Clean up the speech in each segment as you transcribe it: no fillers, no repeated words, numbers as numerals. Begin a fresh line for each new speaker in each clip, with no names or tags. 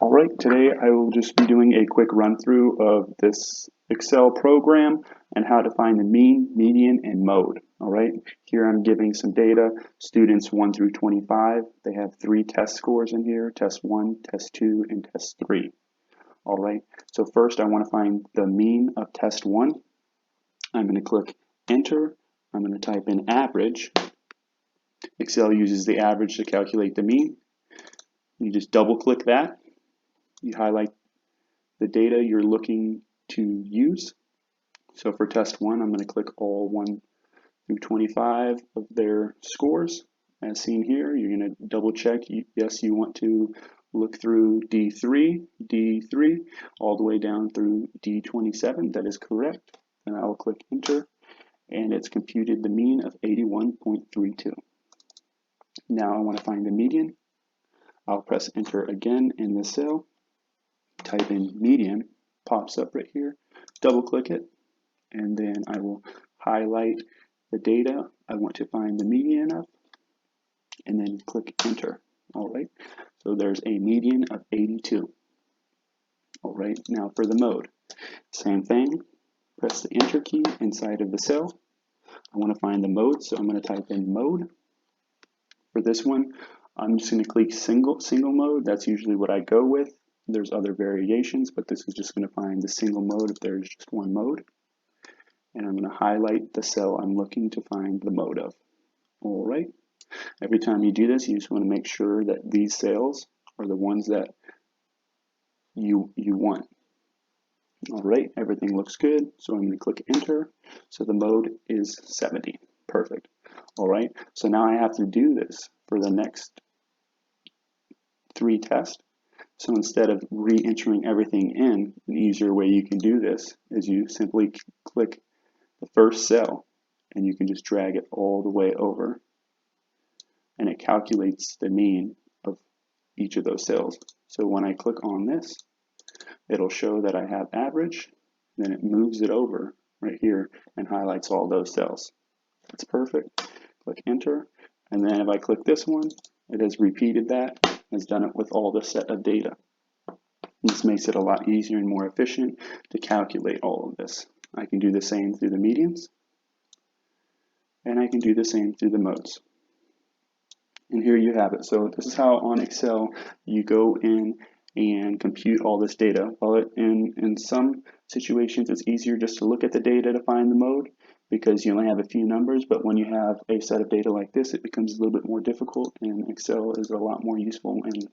All right, today I will just be doing a quick run through of this Excel program and how to find the mean, median, and mode. All right, here I'm giving some data, students 1 through 25. They have 3 test scores in here, test 1, test 2, and test 3. All right, so first I want to find the mean of test 1. I'm going to click enter. I'm going to type in average. Excel uses the average to calculate the mean. You just double click that. You highlight the data you're looking to use. So for test 1, I'm going to click all 1 through 25 of their scores. As seen here, you're going to double check, yes, you want to look through D3, all the way down through D27. That is correct. And I will click enter, and it's computed the mean of 81.32. Now I want to find the median. I'll press enter again in this cell. Type in median, pops up right here, double click it, and then I will highlight the data I want to find the median of, and then click enter. All right, so there's a median of 82. All right, now for the mode, same thing, press the enter key inside of the cell. I want to find the mode, so I'm going to type in mode. For this one, I'm just going to click single mode. That's usually what I go with. There's other variations, but this is just going to find the single mode if there's just one mode. And I'm going to highlight the cell I'm looking to find the mode of. All right. Every time you do this, you just want to make sure that these cells are the ones that you want. All right, everything looks good. So I'm going to click enter. So the mode is 70. Perfect. All right, so now I have to do this for the next 3 tests. So instead of re-entering everything in, an easier way you can do this is you simply click the first cell and you can just drag it all the way over, and it calculates the mean of each of those cells. So when I click on this, it'll show that I have average, then it moves it over right here and highlights all those cells. That's perfect. Click enter, and then if I click this one, it has repeated that, has done it with all the set of data. This makes it a lot easier and more efficient to calculate all of this. I can do the same through the medians, and I can do the same through the modes. And here you have it. So this is how on Excel you go in and compute all this data. Well, in some situations, it's easier just to look at the data to find the mode because you only have a few numbers, but when you have a set of data like this, it becomes a little bit more difficult, and Excel is a lot more useful in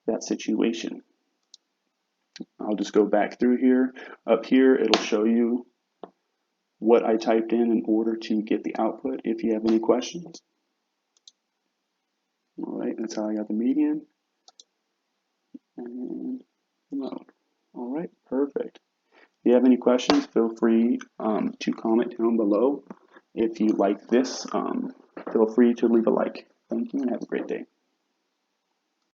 that situation. I'll just go back through here. Up here, it'll show you what I typed in order to get the output if you have any questions. All right, that's how I got the median and mode. All right, perfect. If you have any questions, feel free to comment down below. If you like this, feel free to leave a like. Thank you and have a great day.